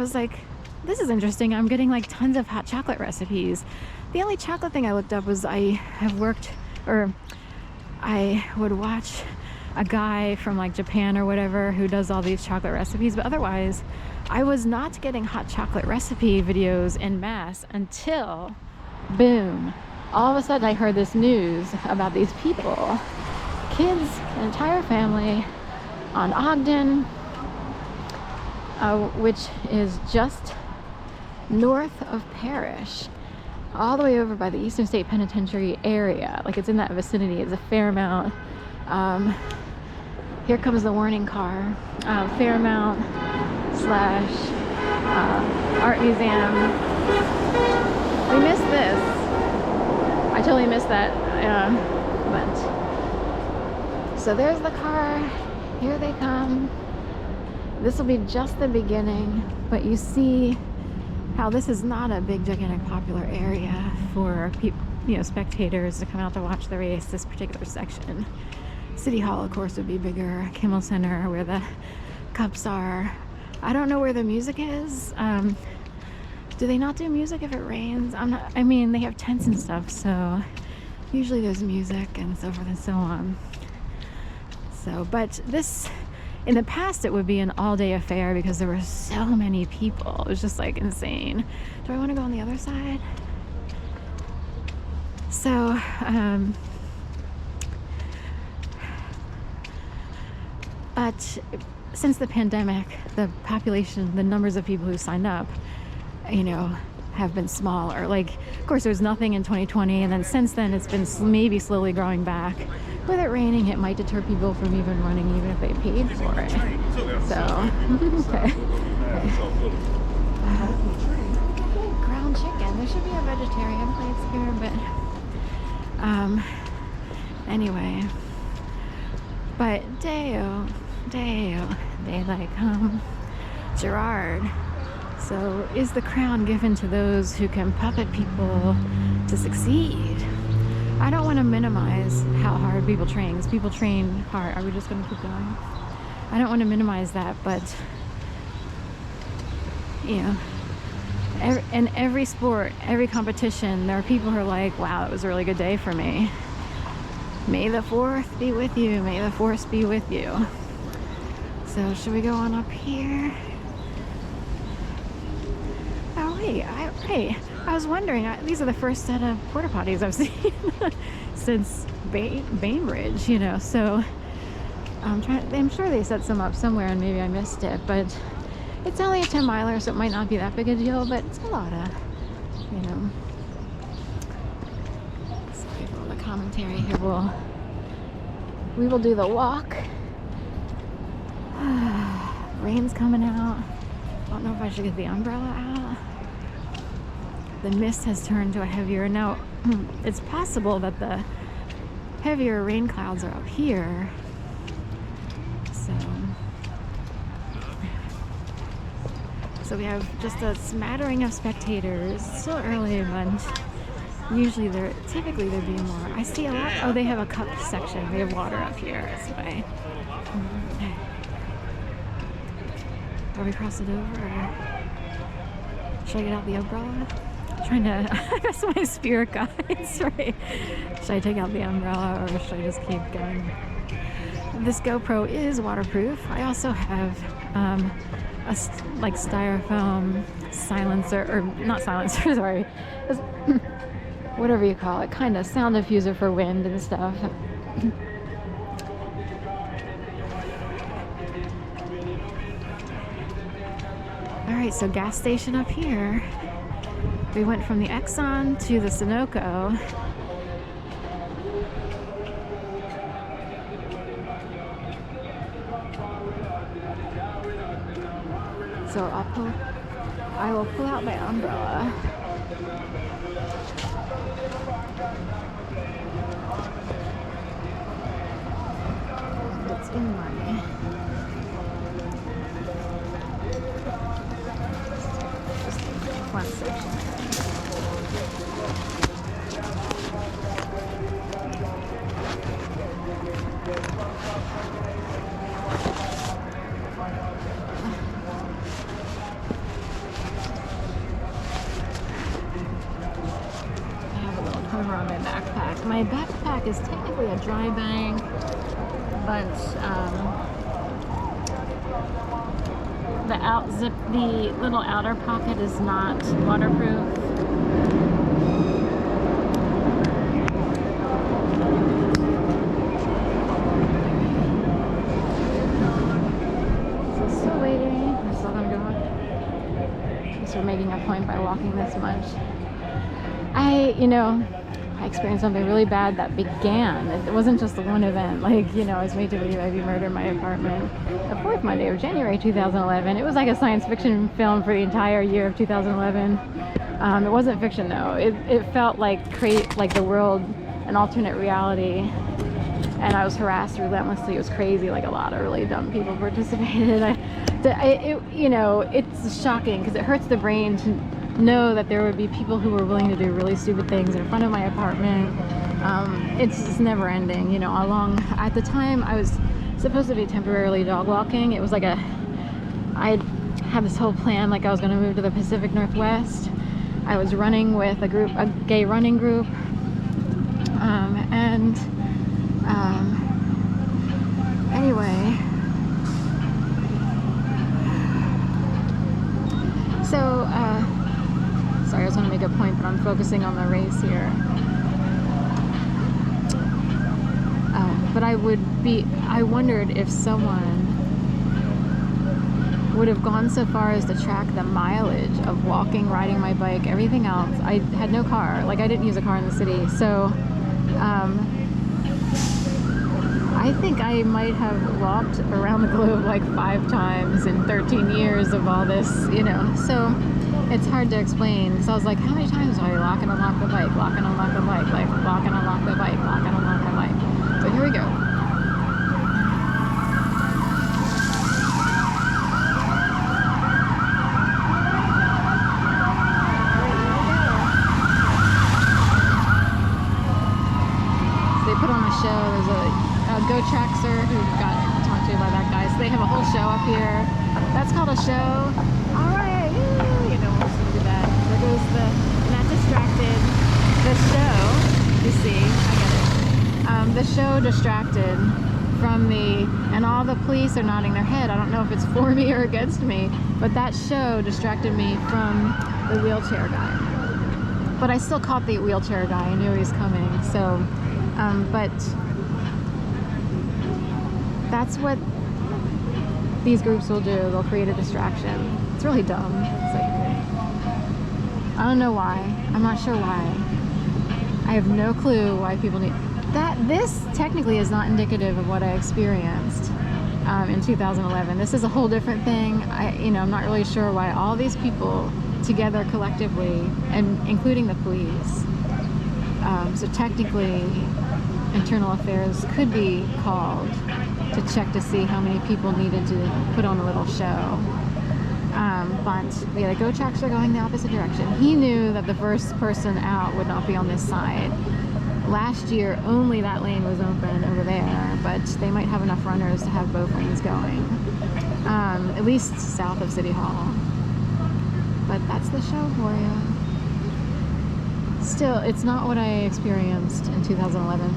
was like, this is interesting. I'm getting like tons of hot chocolate recipes. The only chocolate thing I looked up was I would watch a guy from like Japan or whatever who does all these chocolate recipes, but otherwise I was not getting hot chocolate recipe videos en masse until, boom, all of a sudden I heard this news about these people, kids, an entire family on Ogden, which is just north of Parrish, all the way over by the Eastern State Penitentiary area. Like, it's in that vicinity. It's a Fairmount. Here comes the warning car. Fairmount / Art Museum. We missed this. I totally missed that. But so there's the car. Here they come. This will be just the beginning, but you see how this is not a big, gigantic, popular area for people, spectators to come out to watch the race. This particular section. City Hall, of course, would be bigger. Kimmel Center, where the cups are. I don't know where the music is. Do they not do music if it rains? I mean, they have tents and stuff, so usually there's music and so forth and so on. So, but this, in the past, it would be an all-day affair because there were so many people. It was just like insane. Do I want to go on the other side? So, but since the pandemic, the population, the numbers of people who signed up, have been smaller. Like, of course, there was nothing in 2020, and then since then, it's been maybe slowly growing back. With it raining, it might deter people from even running, even if they paid for it. So, okay. Ground chicken. There should be a vegetarian place here, but anyway. But Deo, daylight come, Gerard. So, is the crown given to those who can puppet people to succeed? I don't want to minimize how hard people train, because people train hard. Are we just going to keep going? I don't want to minimize that, but, in every sport, every competition, there are people who are like, wow, it was a really good day for me. May the 4th be with you. May the force be with you. So, should we go on up here? Oh, wait. I was wondering, these are the first set of porta potties I've seen since Bainbridge, so I'm sure they set some up somewhere and maybe I missed it, but it's only a 10 miler, so it might not be that big a deal, but it's a lot of, sorry for all the commentary here. We will do the walk. Rain's coming out. I don't know if I should get the umbrella out. The mist has turned to a heavier. Now, it's possible that the heavier rain clouds are up here. So we have just a smattering of spectators. It's still early, but usually typically there'd be more. I see a lot. Oh, they have a cup section. We have water up here. Anyway. Are we crossing over? Or should I get out the umbrella? I guess my spirit guides, right? Should I take out the umbrella or should I just keep going? This GoPro is waterproof. I also have a styrofoam silencer, or not silencer, sorry, whatever you call it, kind of sound diffuser for wind and stuff. All right, so gas station up here. We went from the Exxon to the Sunoco. So I will pull out my umbrella. It's in my one section. my backpack is technically a dry bag, but the little outer pocket is not waterproof. So still waiting. We're still gonna go up. We're making a point by walking this much. I experienced something really bad that began. It wasn't just the one event. Like, I was made to believe I'd be murdered in my apartment. The fourth Monday of January 2011. It was like a science fiction film for the entire year of 2011. It wasn't fiction though. It felt like the world, an alternate reality. And I was harassed relentlessly. It was crazy. Like, a lot of really dumb people participated. It's shocking because it hurts the brain to know that there would be people who were willing to do really stupid things in front of my apartment. It's just never ending. At the time I was supposed to be temporarily dog walking. It was like I had this whole plan, like I was going to move to the Pacific Northwest. I was running with a gay running group, anyway, so sorry, I was going to make a point, but I'm focusing on the race here. But I wondered if someone would have gone so far as to track the mileage of walking, riding my bike, everything else. I had no car. Like, I didn't use a car in the city. So I think I might have walked around the globe like 5 times in 13 years of all this, So it's hard to explain. So I was like, how many times do I lock and unlock the bike, lock and unlock the bike, like lock and unlock the bike, lock and unlock the bike. So here we go. So they put on a show. There's a Go Traxxer who got talked to by that guy. So they have a whole show up here. That's called a show. All right, we'll listen to that. There goes not distracted. The show, you see, I get it. The show distracted from and all the police are nodding their head. I don't know if it's for me or against me, but that show distracted me from the wheelchair guy. But I still caught the wheelchair guy. I knew he was coming. So, but that's what these groups will do. They'll create a distraction. It's really dumb. It's like, I don't know why. I'm not sure why. I have no clue why people need that. This technically is not indicative of what I experienced in 2011. This is a whole different thing. I'm not really sure why all these people together collectively, and including the police. So technically, Internal Affairs could be called to check to see how many people needed to put on a little show. But the Go Traxxer are going the opposite direction. He knew that the first person out would not be on this side. Last year, only that lane was open over there, but they might have enough runners to have both lanes going, at least south of City Hall. But that's the show for you. Still, it's not what I experienced in 2011.